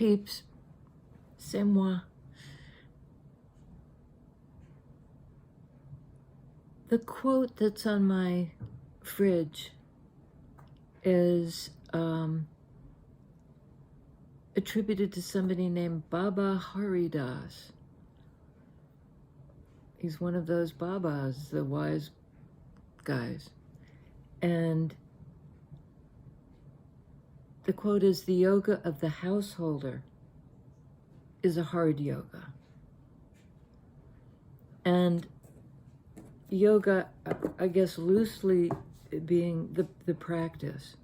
peeps, c'est moi. The quote that's on my fridge is attributed to somebody named Baba Haridas. He's one of those Babas, the wise guys. And the quote is, "The yoga of the householder is a hard yoga." And yoga, I guess loosely being the practice,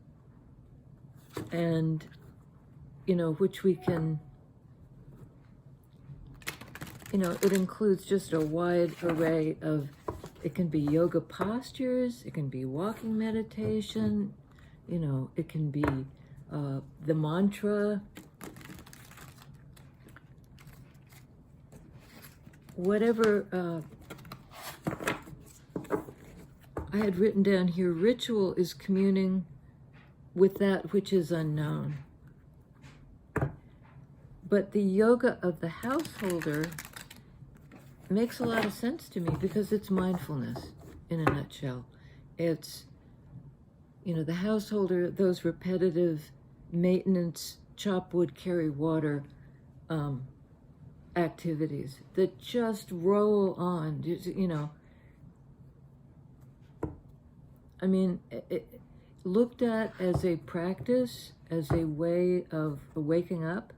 and which we can, it includes just a wide array of, it can be yoga postures, it can be walking meditation, it can be the mantra, whatever. I had written down here, ritual is communing with that which is unknown. But the yoga of the householder makes a lot of sense to me because it's mindfulness in a nutshell. It's, the householder, those repetitive maintenance, chop wood, carry water activities that just roll on, I mean, looked at as a practice, as a way of waking up.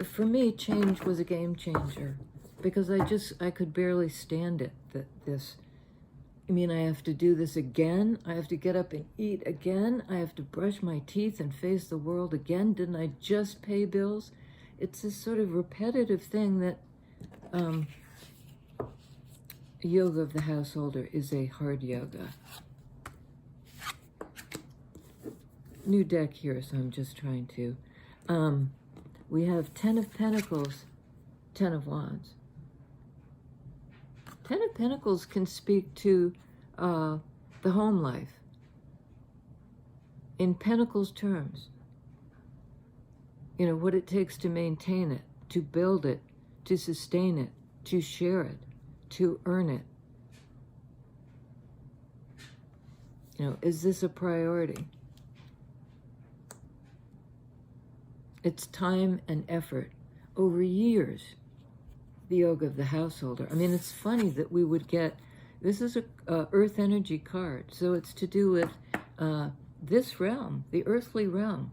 For me, change was a game changer because I could barely stand it. I have to do this again. I have to get up and eat again. I have to brush my teeth and face the world again. Didn't I just pay bills? It's this sort of repetitive thing that yoga of the householder is a hard yoga. New deck here, so I'm just trying to. We have 10 of Pentacles, 10 of Wands. 10 of Pentacles can speak to the home life in Pentacles terms. What it takes to maintain it, to build it, to sustain it, to share it, to earn it. Is this a priority? It's time and effort over years, the yoga of the householder. It's funny that we would get, this is a earth energy card, so it's to do with this realm, the earthly realm.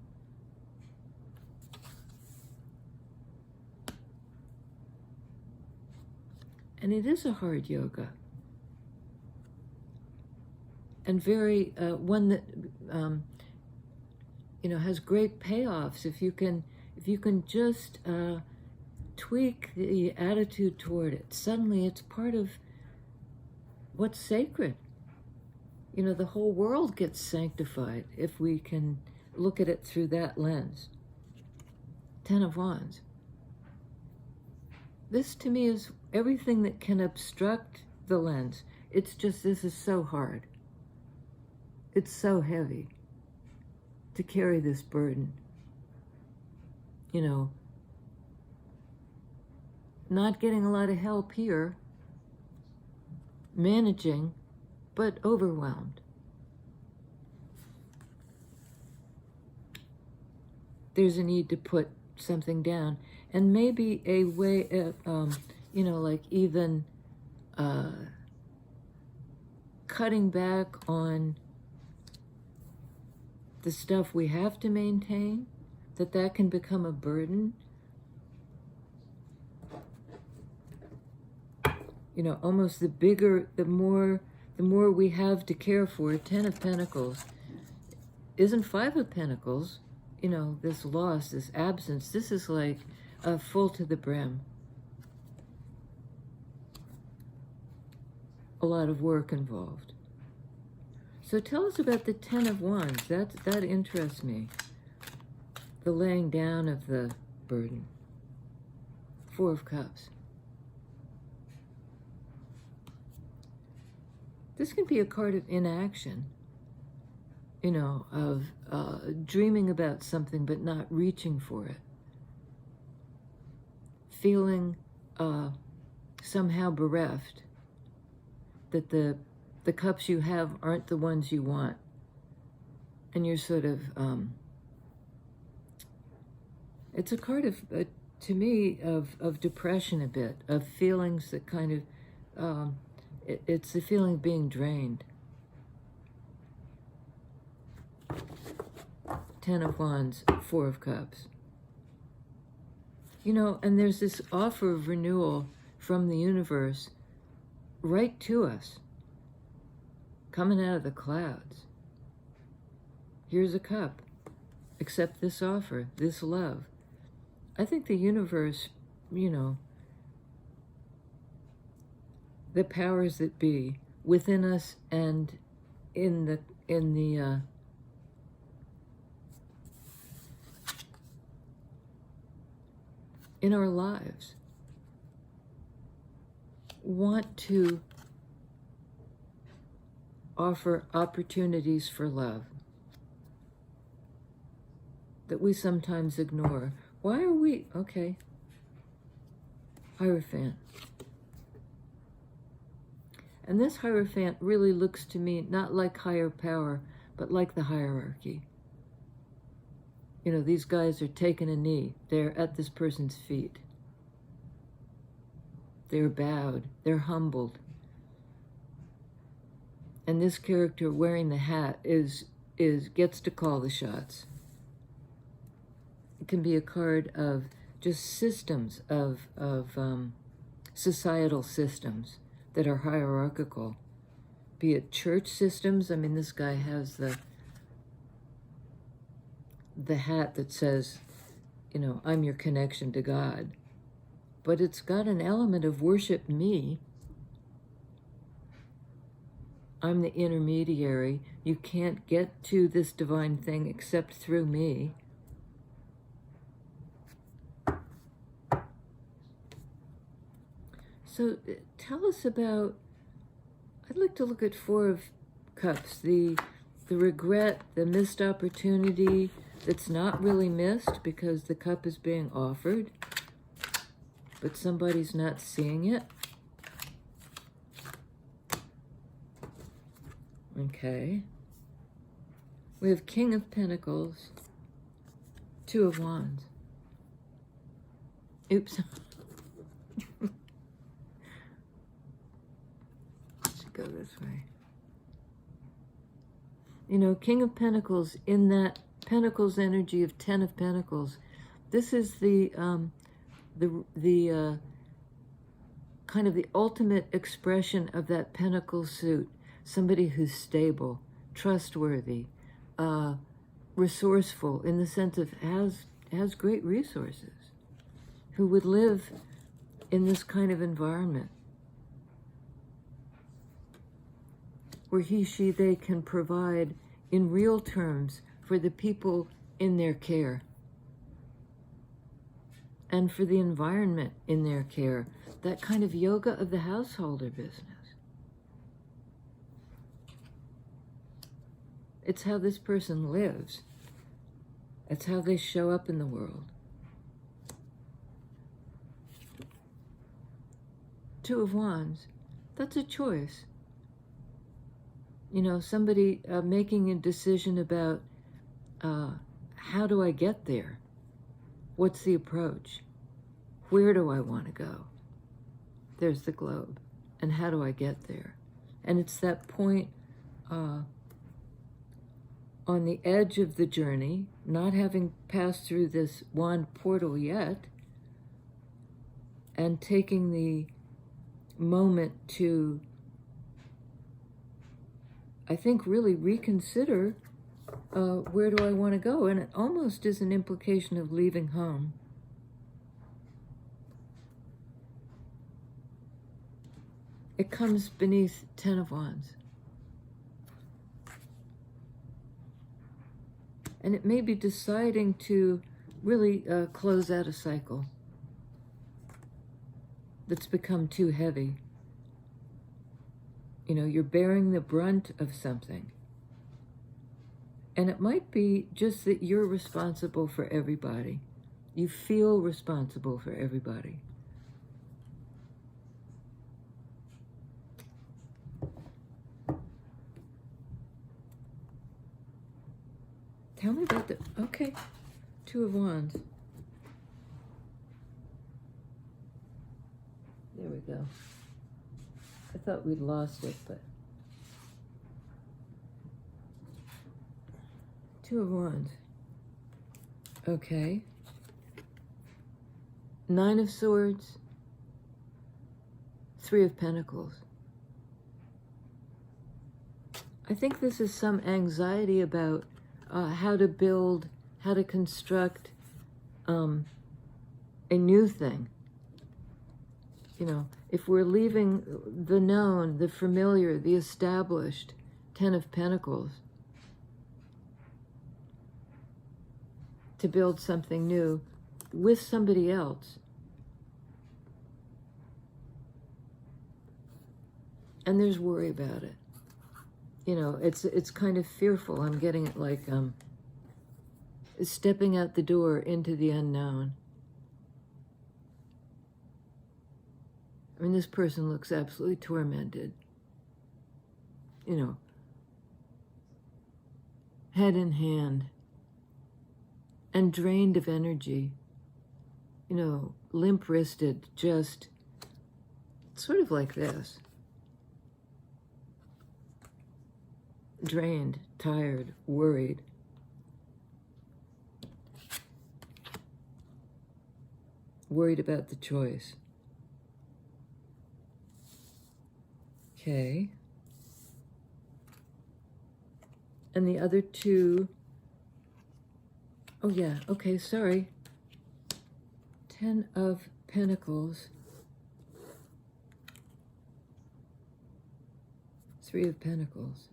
And it is a hard yoga. And very, one that, has great payoffs if you can just tweak the attitude toward it. Suddenly it's part of what's sacred. The whole world gets sanctified if we can look at it through that lens. 10 of Wands. This to me is everything that can obstruct the lens. It's just, this is so hard. It's so heavy to carry this burden. Not getting a lot of help here, managing, but overwhelmed. There's a need to put something down, and maybe a way of, like even cutting back on the stuff we have to maintain, that can become a burden. Almost the more we have to care for. 10 of Pentacles isn't 5 of Pentacles, this loss, this absence. This is like full to the brim. A lot of work involved. So tell us about the 10 of Wands. That interests me. The laying down of the burden. 4 of Cups. This can be a card of inaction. you know, of dreaming about something but not reaching for it. Feeling somehow bereft, that the cups you have aren't the ones you want. And you're sort of, it's a card of, to me, of depression a bit, of feelings that kind of, it's the feeling of being drained. 10 of Wands, 4 of Cups. You know, and there's this offer of renewal from the universe right to us, coming out of the clouds. Here's a cup. Accept this offer, this love. I think the universe, you know, the powers that be within us and in our lives want to offer opportunities for love that we sometimes ignore. Why are we, okay, Hierophant. And this Hierophant really looks to me not like higher power, but like the hierarchy. You know, these guys are taking a knee. They're at this person's feet. They're bowed. They're humbled. And this character wearing the hat gets to call the shots. It can be a card of just systems of societal systems that are hierarchical. Be it church systems. I mean, this guy has the hat that says, you know, I'm your connection to God. But it's got an element of worship me. I'm the intermediary. You can't get to this divine thing except through me. So tell us about, I'd like to look at 4 of Cups, the regret, the missed opportunity that's not really missed because the cup is being offered, but somebody's not seeing it. Okay. We have King of Pentacles, 2 of Wands. Oops. Should go this way. You know, King of Pentacles, in that Pentacles energy of 10 of Pentacles, this is the kind of the ultimate expression of that pentacle suit. Somebody who's stable, trustworthy, resourceful in the sense of has great resources, who would live in this kind of environment where he, she, they can provide in real terms for the people in their care and for the environment in their care. That kind of yoga of the householder business. It's how this person lives. It's how they show up in the world. 2 of Wands, that's a choice. You know, somebody making a decision about how do I get there? What's the approach? Where do I want to go? There's the globe. And how do I get there? And it's that point on the edge of the journey, not having passed through this wand portal yet, and taking the moment to, I think, really reconsider where do I want to go? And it almost is an implication of leaving home. It comes beneath 10 of Wands. And it may be deciding to really close out a cycle that's become too heavy. You know, you're bearing the brunt of something. And it might be just that you're responsible for everybody. You feel responsible for everybody. Tell me about the, okay, Two of Wands. There we go. I thought we'd lost it, but. Two of Wands. Okay. Nine of Swords. Three of Pentacles. I think this is some anxiety about how to build, how to construct a new thing. You know, if we're leaving the known, the familiar, the established, Ten of Pentacles, to build something new with somebody else. And there's worry about it. You know, it's kind of fearful. I'm getting it like stepping out the door into the unknown. I mean, this person looks absolutely tormented. You know, head in hand, and drained of energy. You know, limp-wristed, just sort of like this. Drained, tired, worried. Worried about the choice. Okay. And the other two, oh yeah, okay, sorry. Ten of Pentacles. Three of Pentacles.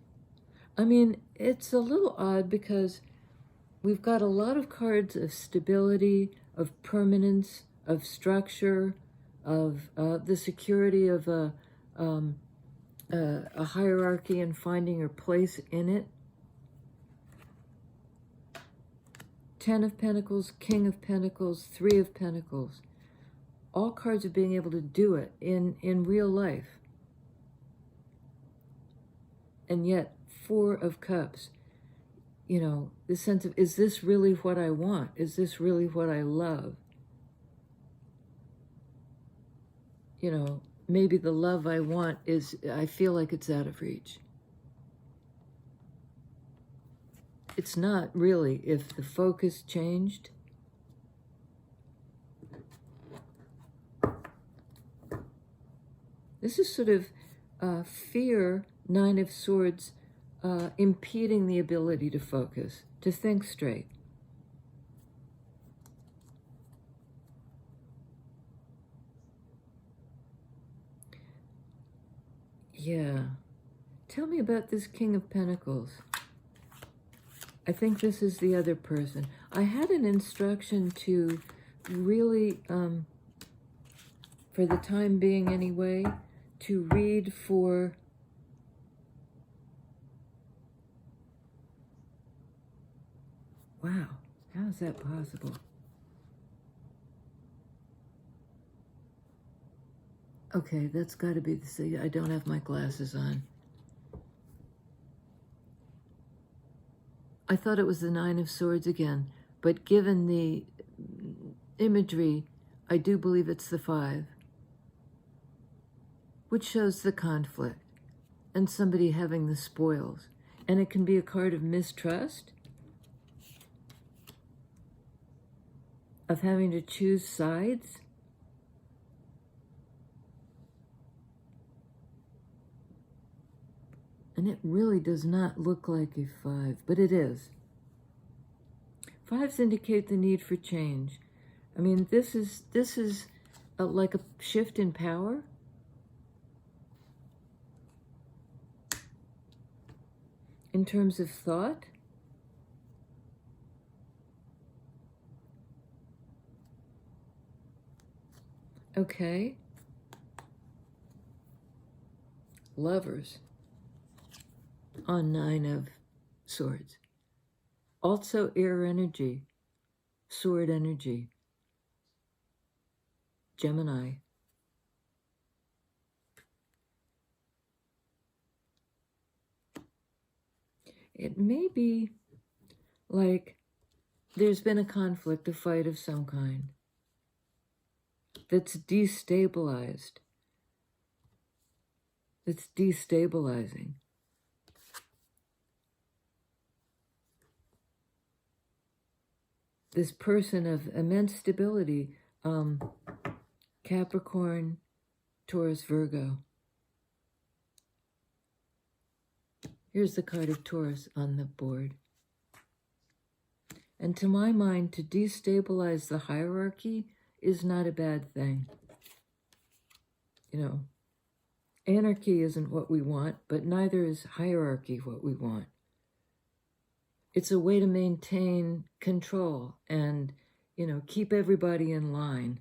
I mean, it's a little odd because we've got a lot of cards of stability, of permanence, of structure, of the security of a hierarchy and finding your place in it. Ten of Pentacles, King of Pentacles, Three of Pentacles. All cards of being able to do it in real life. And yet, Four of Cups. You know, the sense of, is this really what I want? Is this really what I love? You know, maybe the love I want is, I feel like it's out of reach. It's not really, if the focus changed. This is sort of fear, Nine of Swords, impeding the ability to focus, to think straight. Yeah. Tell me about this King of Pentacles. I think this is the other person. I had an instruction to really, for the time being anyway, to read for wow, how is that possible? Okay, that's got to be the same. I don't have my glasses on. I thought it was the Nine of Swords again, but given the imagery, I do believe it's the Five, which shows the conflict and somebody having the spoils. And it can be a card of mistrust, of having to choose sides. And it really does not look like a five, but it is. Fives indicate the need for change. I mean, this is like a shift in power. In terms of thought. Okay. Lovers on Nine of Swords. Also air energy, sword energy, Gemini. It may be like there's been a conflict, a fight of some kind that's destabilized. It's destabilizing. This person of immense stability, Capricorn, Taurus, Virgo. Here's the card of Taurus on the board. And to my mind, to destabilize the hierarchy is not a bad thing. You know, anarchy isn't what we want, but neither is hierarchy what we want. It's a way to maintain control and, you know, keep everybody in line.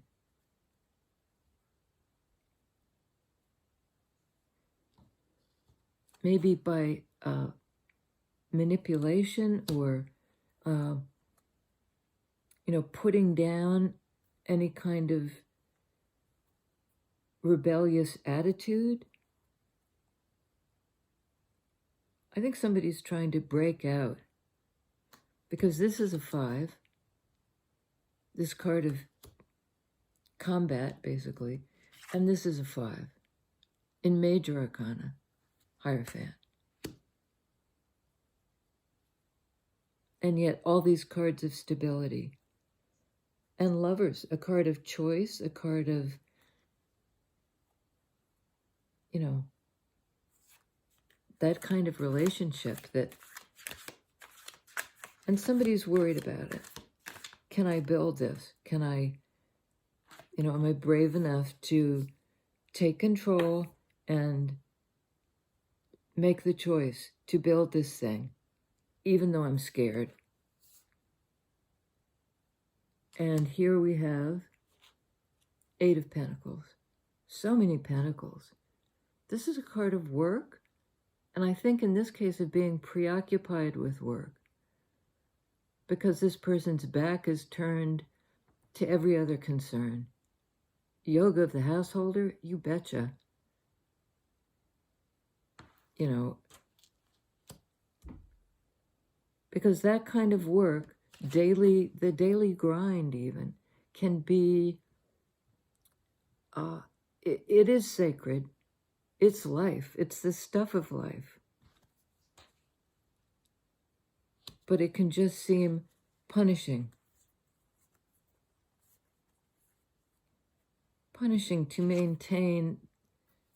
Maybe by manipulation or, you know, putting down any kind of rebellious attitude. I think somebody's trying to break out, because this is a 5, this card of combat, basically, and this is a 5 in Major Arcana, Hierophant. And yet all these cards of stability. And Lovers, a card of choice, a card of, you know, that kind of relationship that, and somebody's worried about it. Can I build this? Can I, you know, am I brave enough to take control and make the choice to build this thing, even though I'm scared? And here we have 8 of Pentacles. So many Pentacles. This is a card of work, and I think in this case of being preoccupied with work, because this person's back is turned to every other concern. Yoga of the householder, you betcha. You know, because that kind of work, the daily grind even, can be, it is sacred. It's life. It's the stuff of life. But it can just seem punishing. Punishing to maintain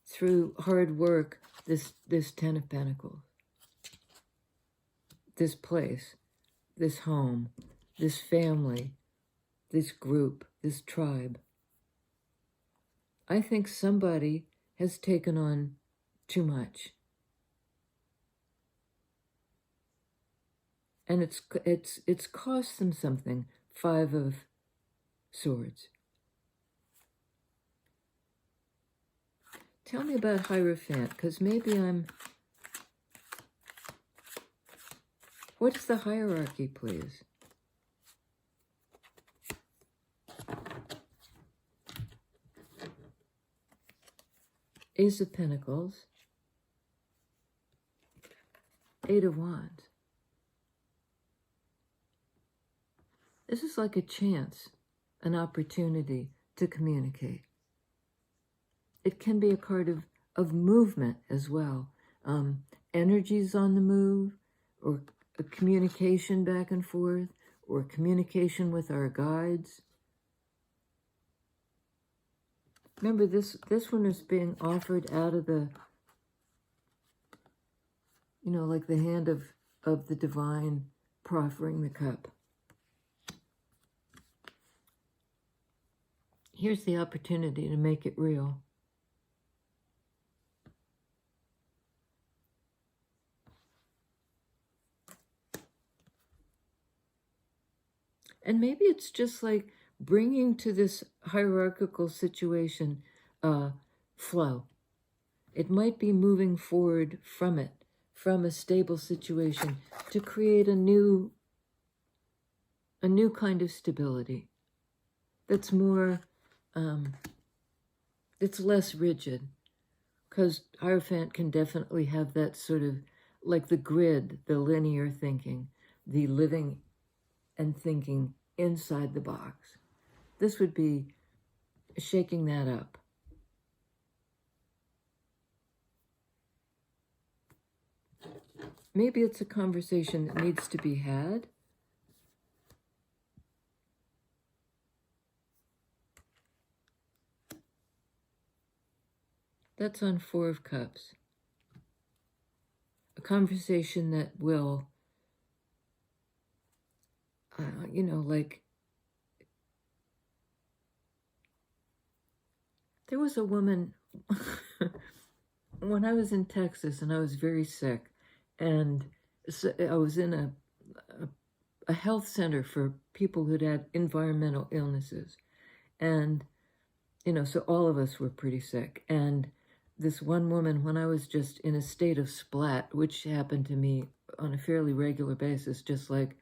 through hard work this 10 of Pentacles. This place, this home, this family, this group, this tribe. I think somebody has taken on too much. And it's cost them something. 5 of Swords. Tell me about Hierophant, because maybe I'm... What's the hierarchy, please? Ace of Pentacles. 8 of Wands. This is like a chance, an opportunity to communicate. It can be a card of movement as well. Energies on the move, or a communication back and forth, or communication with our guides. Remember, this one is being offered out of the, you know, like the hand of the divine proffering the cup. Here's the opportunity to make it real. And maybe it's just like bringing to this hierarchical situation flow. It might be moving forward from it, from a stable situation, to create a new a new kind of stability that's more, it's less rigid, because Hierophant can definitely have that sort of, like the grid, the linear thinking, the living and thinking inside the box. This would be shaking that up. Maybe it's a conversation that needs to be had. That's on Four of Cups. A conversation that will, you know, like, there was a woman when I was in Texas and I was very sick, and so I was in a health center for people who'd had environmental illnesses. And, you know, so all of us were pretty sick. And this one woman, when I was just in a state of splat, which happened to me on a fairly regular basis, just like,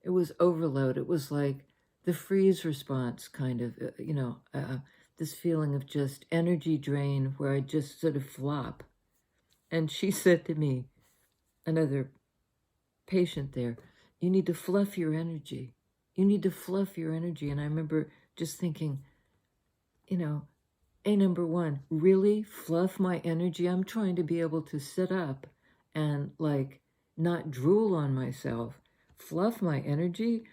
it was overload. It was like the freeze response, kind of, you know, this feeling of just energy drain where I just sort of flop. And she said to me, another patient there, you need to fluff your energy. You need to fluff your energy. And I remember just thinking, you know, number one, really fluff my energy? I'm trying to be able to sit up and like not drool on myself, fluff my energy.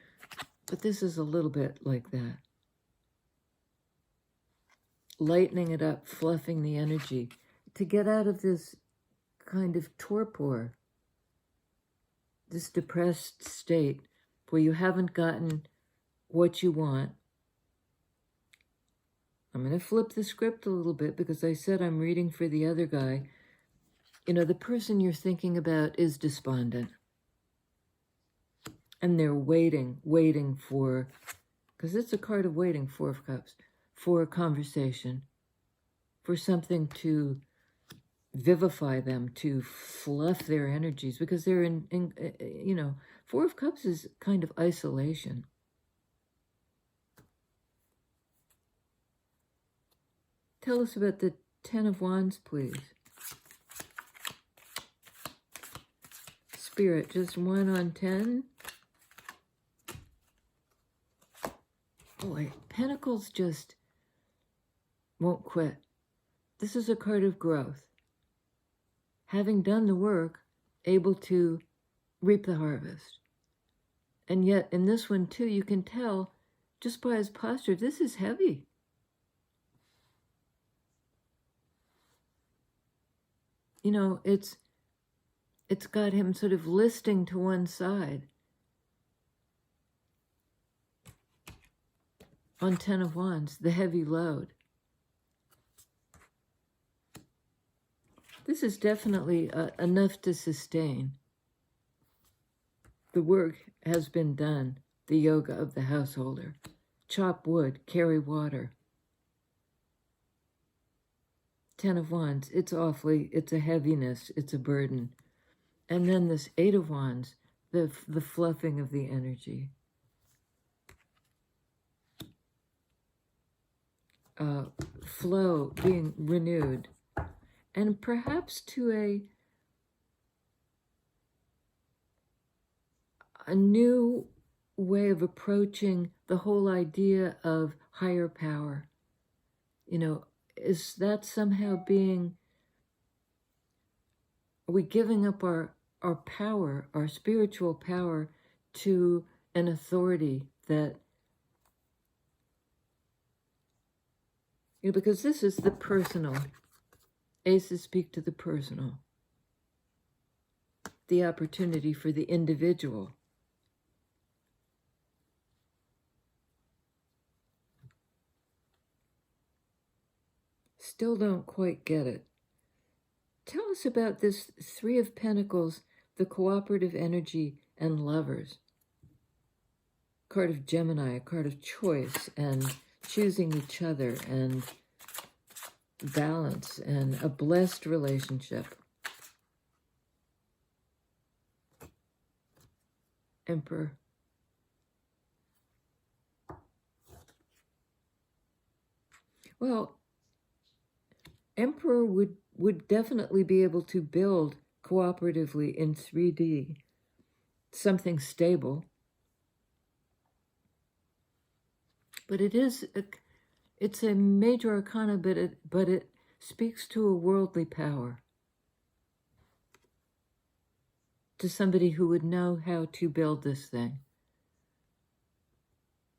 But this is a little bit like that. Lightening it up, fluffing the energy to get out of this kind of torpor, this depressed state where you haven't gotten what you want. I'm going to flip the script a little bit because I said I'm reading for the other guy. You know, the person you're thinking about is despondent. And they're waiting for, because it's a card of waiting, Four of Cups, for a conversation, for something to vivify them, to fluff their energies, because they're in you know, Four of Cups is kind of isolation. Tell us about the Ten of Wands, please. Spirit, just 1 on 10. Boy, Pentacles just won't quit. This is a card of growth. Having done the work, able to reap the harvest. And yet, in this one too, you can tell, just by his posture, this is heavy. You know, it's got him sort of listing to one side. On Ten of Wands, the heavy load. This is definitely enough to sustain. The work has been done, the yoga of the householder. Chop wood, carry water. Ten of Wands, it's a heaviness, it's a burden. And then this Eight of Wands, the fluffing of the energy. Flow, being renewed, and perhaps to a new way of approaching the whole idea of higher power. You know, is that somehow being, are we giving up our power, our spiritual power, to an authority that, you know, because this is the personal. Aces speak to the personal. The opportunity for the individual. Still don't quite get it. Tell us about this Three of Pentacles, the cooperative energy and lovers. Card of Gemini, a card of choice and choosing each other and balance and a blessed relationship. Emperor. Well, Emperor would definitely be able to build cooperatively in 3D something stable. But it's a major arcana, but it speaks to a worldly power, to somebody who would know how to build this thing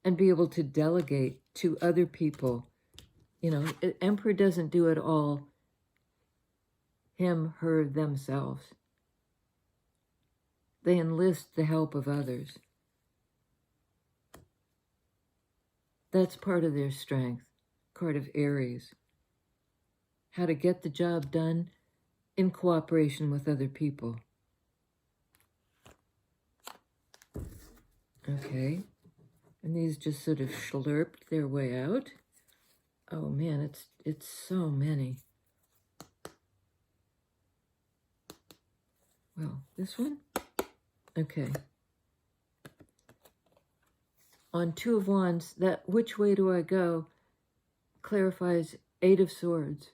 and be able to delegate to other people. You know, Emperor doesn't do it all, him, her, themselves. They enlist the help of others. That's part of their strength, part of Aries. How to get the job done in cooperation with other people. Okay, and these just sort of slurped their way out. Oh man, it's so many. Well, this one? Okay. On Two of Wands, that which way do I go clarifies Eight of Swords.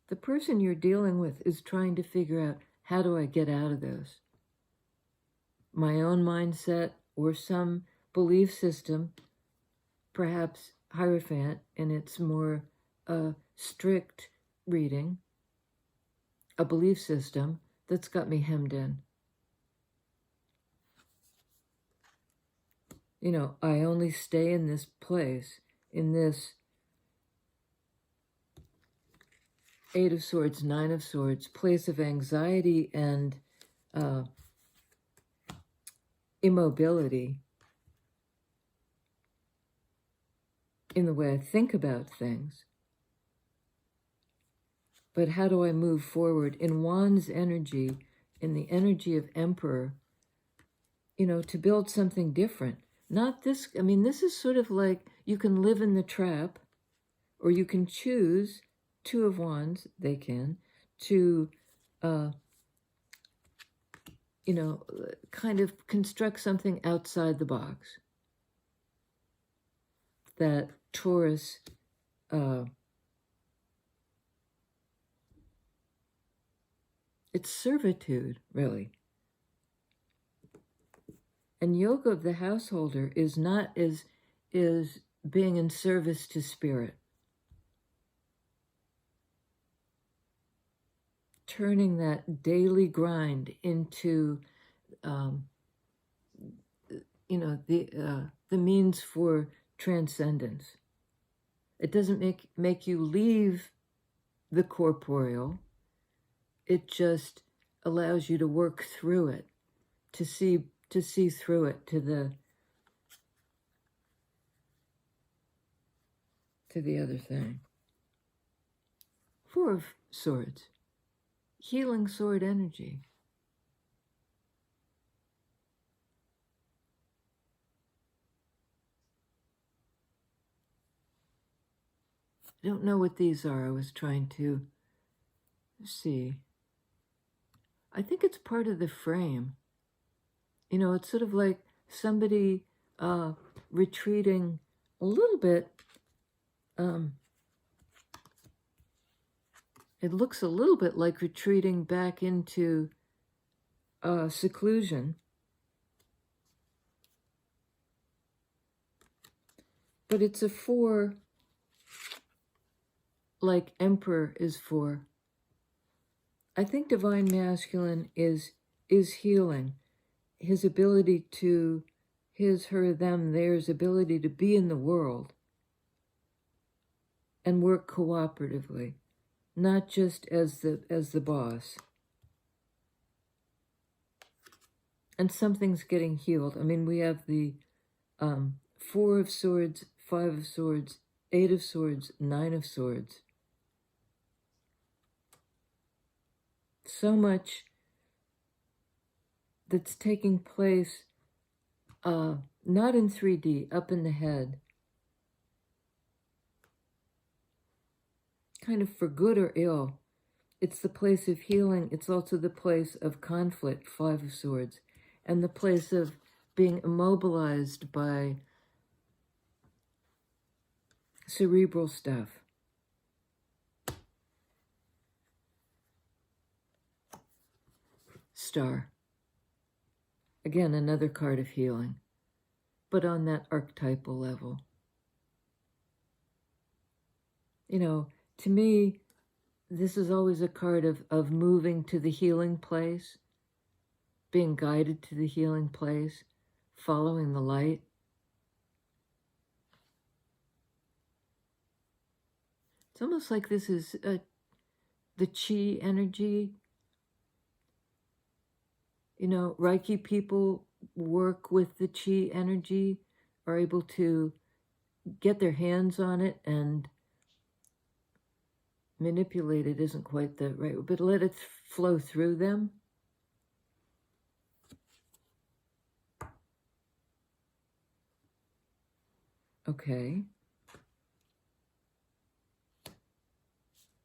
The person you're dealing with is trying to figure out, how do I get out of this? My own mindset or some belief system, perhaps Hierophant, and it's more strict reading, a belief system that's got me hemmed in. You know, I only stay in this place, in this Eight of Swords, Nine of Swords, place of anxiety and immobility in the way I think about things. But how do I move forward? In Wands energy, in the energy of Emperor, you know, to build something different. Not this, I mean, this is sort of like you can live in the trap, or you can choose, Two of Wands, they can, to, you know, kind of construct something outside the box. That Taurus, it's servitude, really. And yoga of the householder is being in service to spirit. Turning that daily grind into, you know, the means for transcendence. It doesn't make you leave the corporeal. It just allows you to work through it, to see through it to the other thing. Four of Swords, healing sword energy. I don't know what these are. I was trying to see. I think it's part of the frame. You know, it's sort of like somebody retreating a little bit. It looks a little bit like retreating back into seclusion. But it's a four, like Emperor is four. I think Divine Masculine is healing. His ability to, his, her, them, theirs ability to be in the world and work cooperatively, not just as the boss. And something's getting healed. I mean, we have the Four of Swords, Five of Swords, Eight of Swords, Nine of Swords. So much that's taking place, not in 3D, up in the head. Kind of for good or ill. It's the place of healing. It's also the place of conflict, Five of Swords. and the place of being immobilized by cerebral stuff. Star. Again, another card of healing, but on that archetypal level. You know, to me, this is always a card of moving to the healing place, being guided to the healing place, following the light. It's almost like this is the chi energy. You know, Reiki people work with the chi energy, are able to get their hands on it and manipulate it, isn't quite the right, but let it flow through them. Okay.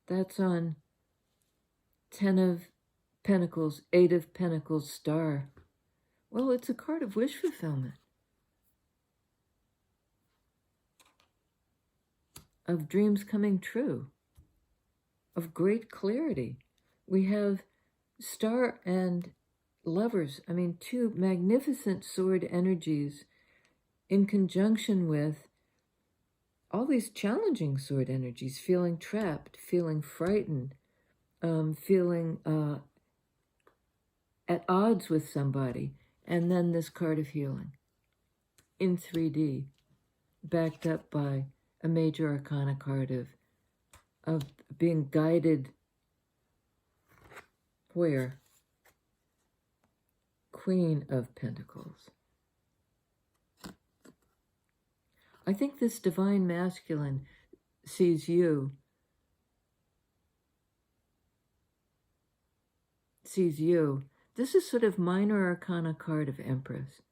That's on 10 of Pentacles, 8 of Pentacles, Star. Well, it's a card of wish fulfillment, of dreams coming true, of great clarity. We have Star and Lovers. I mean, two magnificent sword energies in conjunction with all these challenging sword energies, feeling trapped, feeling frightened, feeling at odds with somebody. And then this card of healing in 3D, backed up by a major arcana card of being guided where? Queen of Pentacles. I think this divine masculine sees you, This is sort of minor arcana card of Empress.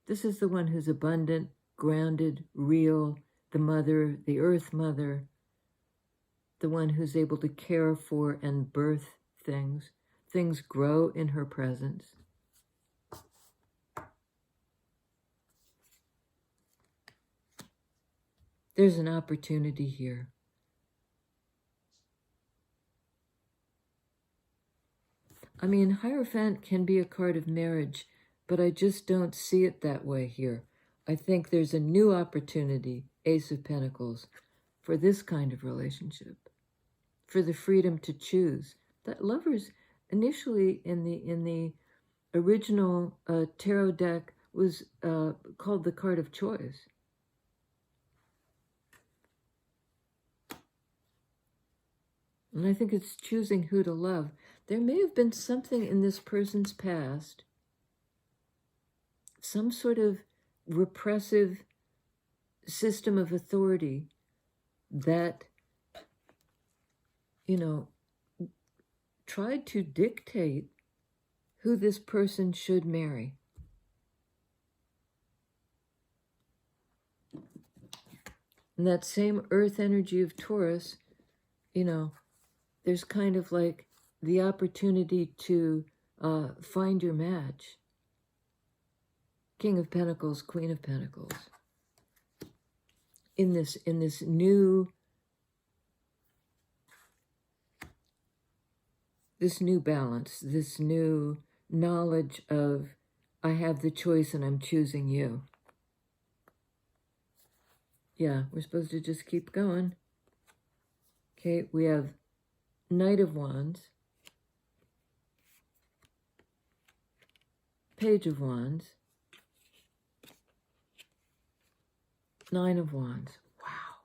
This is the one who's abundant, grounded, real, the mother, the earth mother, the one who's able to care for and birth things. Things grow in her presence. There's an opportunity here. I mean, Hierophant can be a card of marriage, but I just don't see it that way here. I think there's a new opportunity, Ace of Pentacles, for this kind of relationship, for the freedom to choose. That Lovers initially in the original tarot deck was called the card of choice. And I think it's choosing who to love. There may have been something in this person's past, some sort of repressive system of authority that, you know, tried to dictate who this person should marry. And that same earth energy of Taurus, you know, there's kind of like the opportunity to find your match. King of Pentacles, Queen of Pentacles. In this new balance, this new knowledge of I have the choice and I'm choosing you. Yeah, we're supposed to just keep going. Okay, we have Knight of Wands, Page of Wands, Nine of Wands. Wow.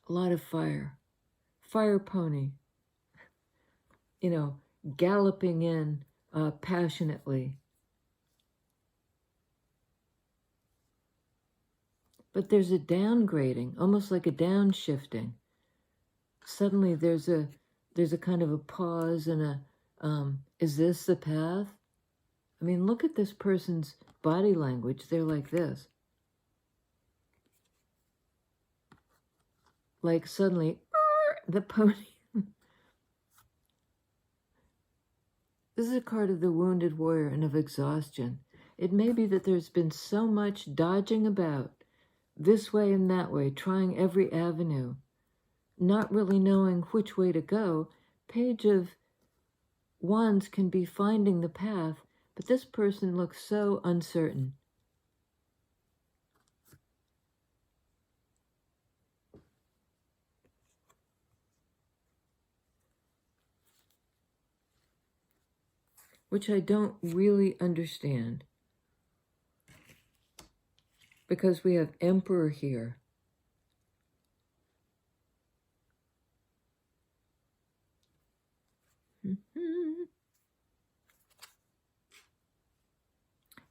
A lot of fire. Fire pony. You know, galloping in passionately. But there's a downgrading, almost like a downshifting. Suddenly there's a kind of a pause and a, is this the path? I mean, look at this person's body language. They're like this. Like suddenly, the pony. This is a card of the wounded warrior and of exhaustion. It may be that there's been so much dodging about, this way and that way, trying every avenue, not really knowing which way to go. Page of Wands can be finding the path, but this person looks so uncertain. Which I don't really understand. Because we have Emperor here.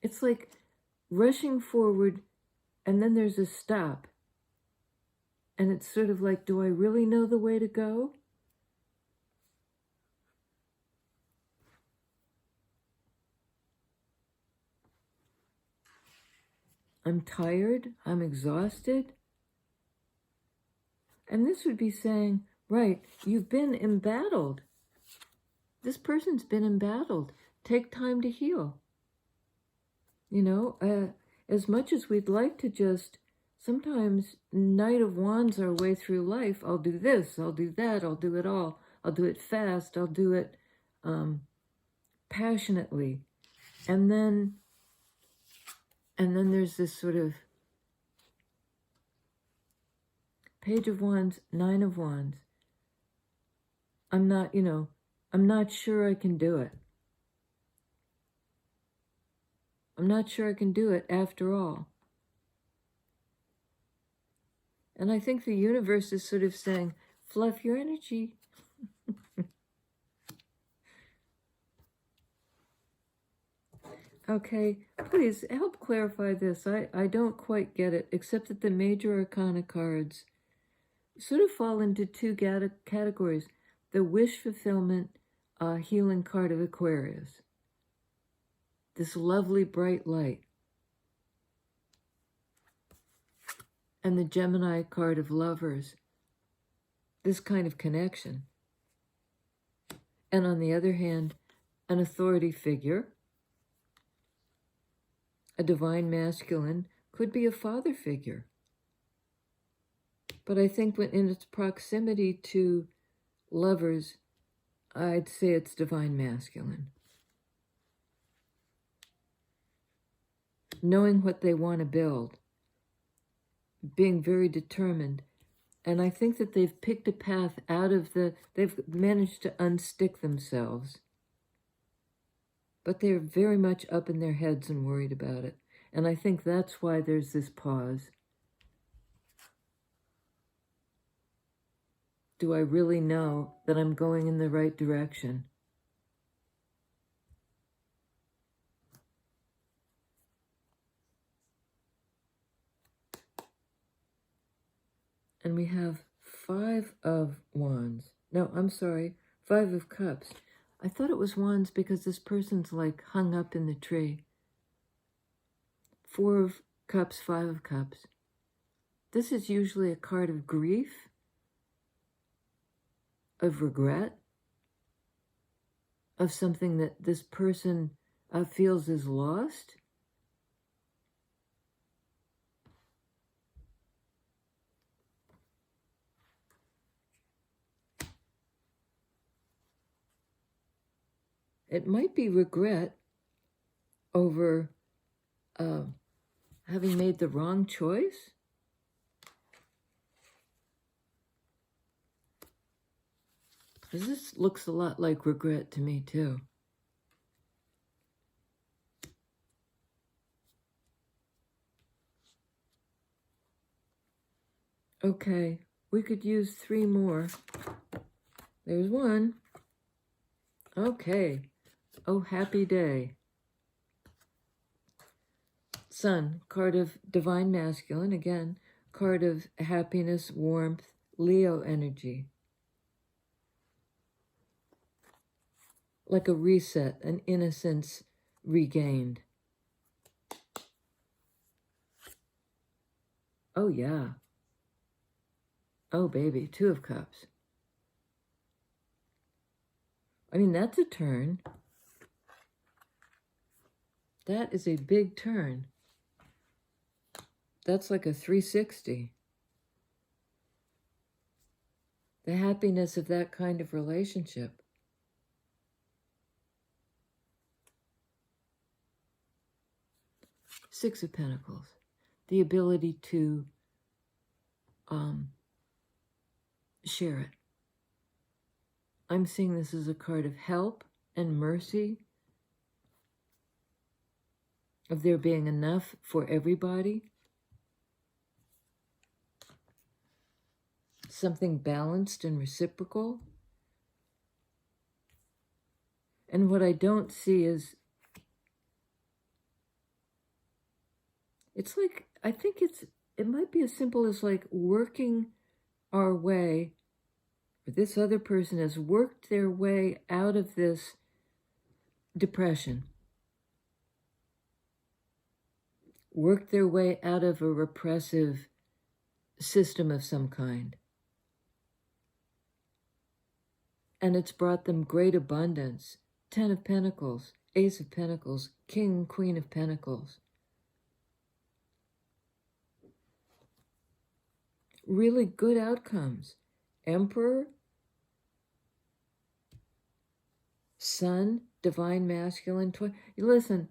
It's like rushing forward, and then there's a stop. And it's sort of like, do I really know the way to go? I'm tired, I'm exhausted. And this would be saying, right, you've been embattled. This person's been embattled. Take time to heal. You know, as much as we'd like to just, sometimes Knight of Wands our way through life, I'll do this, I'll do that, I'll do it all. I'll do it fast, I'll do it passionately. And then there's this sort of Page of Wands, Nine of Wands. I'm not sure I can do it. I'm not sure I can do it after all. And I think the universe is sort of saying, fluff your energy. Okay, please help clarify this. I don't quite get it, except that the major arcana cards sort of fall into two categories. The wish fulfillment healing card of Aquarius. This lovely bright light. And the Gemini card of Lovers. This kind of connection. And on the other hand, an authority figure. A divine masculine could be a father figure. But I think when in its proximity to Lovers, I'd say it's divine masculine. Knowing what they want to build. Being very determined. And I think that they've picked a path out of they've managed to unstick themselves. But they're very much up in their heads and worried about it. And I think that's why there's this pause. Do I really know that I'm going in the right direction? And we have Five of Wands. No, I'm sorry, Five of Cups. I thought it was Wands because this person's like hung up in the tree. Four of Cups, Five of Cups. This is usually a card of grief, of regret, of something that this person feels is lost. It might be regret over having made the wrong choice. This looks a lot like regret to me, too. Okay, we could use 3 more. There's one. Okay. Oh, happy day. Sun, card of divine masculine. Again, card of happiness, warmth, Leo energy. Like a reset, an innocence regained. Oh, yeah. Oh, baby, 2 of Cups. I mean, that's a turn. That is a big turn. That's like a 360. The happiness of that kind of relationship. Six of Pentacles. The ability to share it. I'm seeing this as a card of help and mercy, of there being enough for everybody. Something balanced and reciprocal. And what I don't see is, it's like, I think it might be as simple as like working our way, or this other person has worked their way out of this depression, worked their way out of a repressive system of some kind. And it's brought them great abundance. 10 of Pentacles, Ace of Pentacles, King, Queen of Pentacles. Really good outcomes. Emperor, Sun, Divine Masculine. Listen,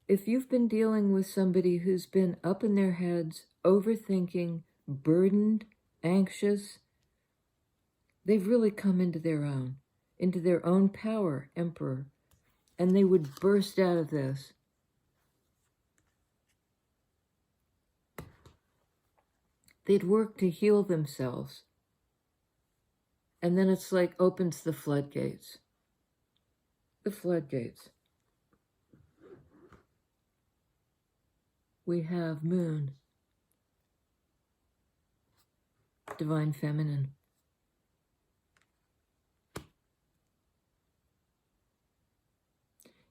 if you've been dealing with somebody who's been up in their heads, overthinking, burdened, anxious, they've really come into their own power, Emperor, and they would burst out of this. They'd work to heal themselves. And then it's like opens the floodgates. The floodgates. We have Moon, Divine Feminine.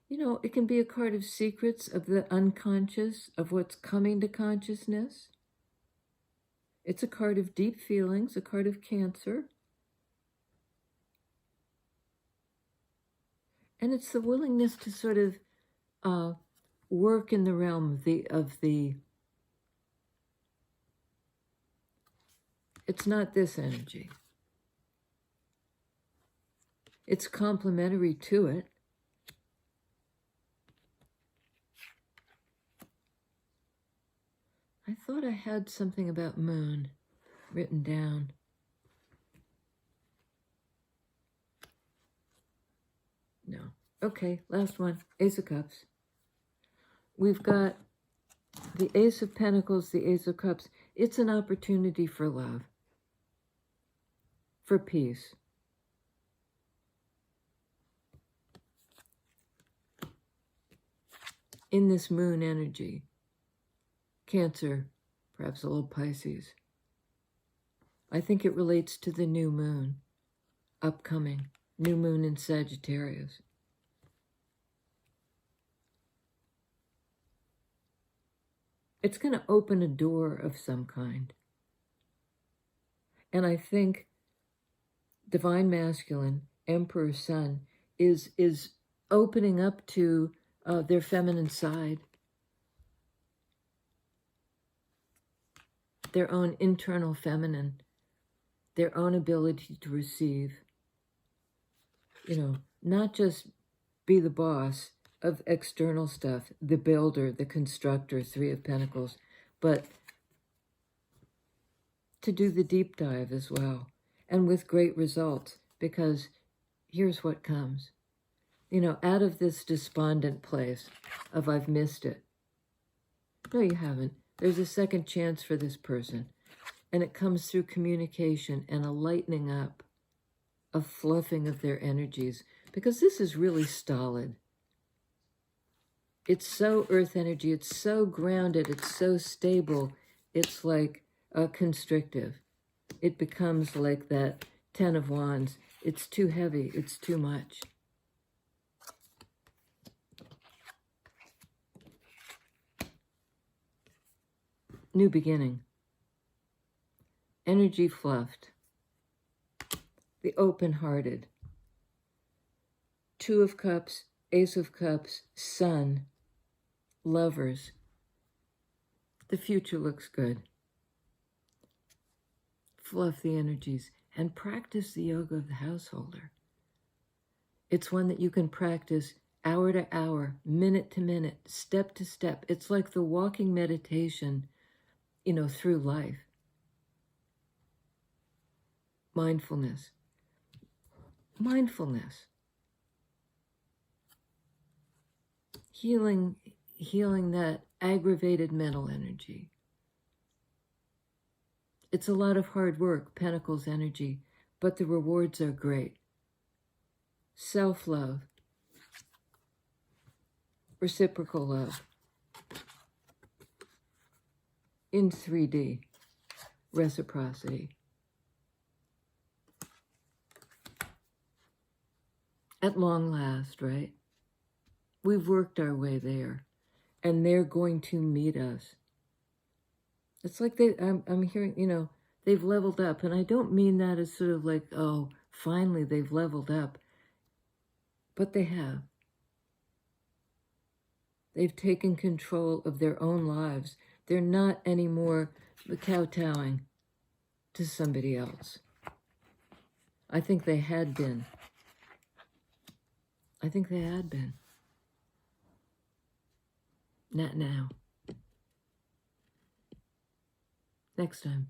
You know, it can be a card of secrets, of the unconscious, of what's coming to consciousness. It's a card of deep feelings, a card of Cancer. And it's the willingness to sort of work in the realm of the it's not this energy. It's complementary to it. I thought I had something about Moon written down. No. Okay, last one. Ace of Cups. We've got the Ace of Pentacles, the Ace of Cups. It's an opportunity for love, for peace. In this Moon energy. Cancer, perhaps a little Pisces. I think it relates to the new moon, upcoming, new moon in Sagittarius. It's going to open a door of some kind. And I think Divine Masculine, Emperor Sun, is opening up to their feminine side. Their own internal feminine, their own ability to receive. You know, not just be the boss of external stuff, the builder, the constructor, Three of Pentacles, but to do the deep dive as well, and with great results, because here's what comes. You know, out of this despondent place of I've missed it. No, you haven't. There's a second chance for this person. And it comes through communication and a lightening up, a fluffing of their energies. Because this is really stolid. It's so earth energy. It's so grounded. It's so stable. It's like constrictive. It becomes like that 10 of Wands. It's too heavy. It's too much. New beginning. Energy fluffed. The open-hearted. Two of Cups, Ace of Cups, Sun, Lovers, the future looks good. Fluff the energies and practice the yoga of the householder. It's one that you can practice hour to hour, minute to minute, step to step. It's like the walking meditation, through life. Mindfulness. Mindfulness. Healing that aggravated mental energy. It's a lot of hard work, Pentacles energy, but the rewards are great. Self-love. Reciprocal love. In 3D. Reciprocity. At long last, right? We've worked our way there, and they're going to meet us. It's like I'm hearing, they've leveled up, and I don't mean that as sort of like, oh, finally they've leveled up, but they have. They've taken control of their own lives. They're not anymore kowtowing to somebody else. I think they had been. Not now. Next time.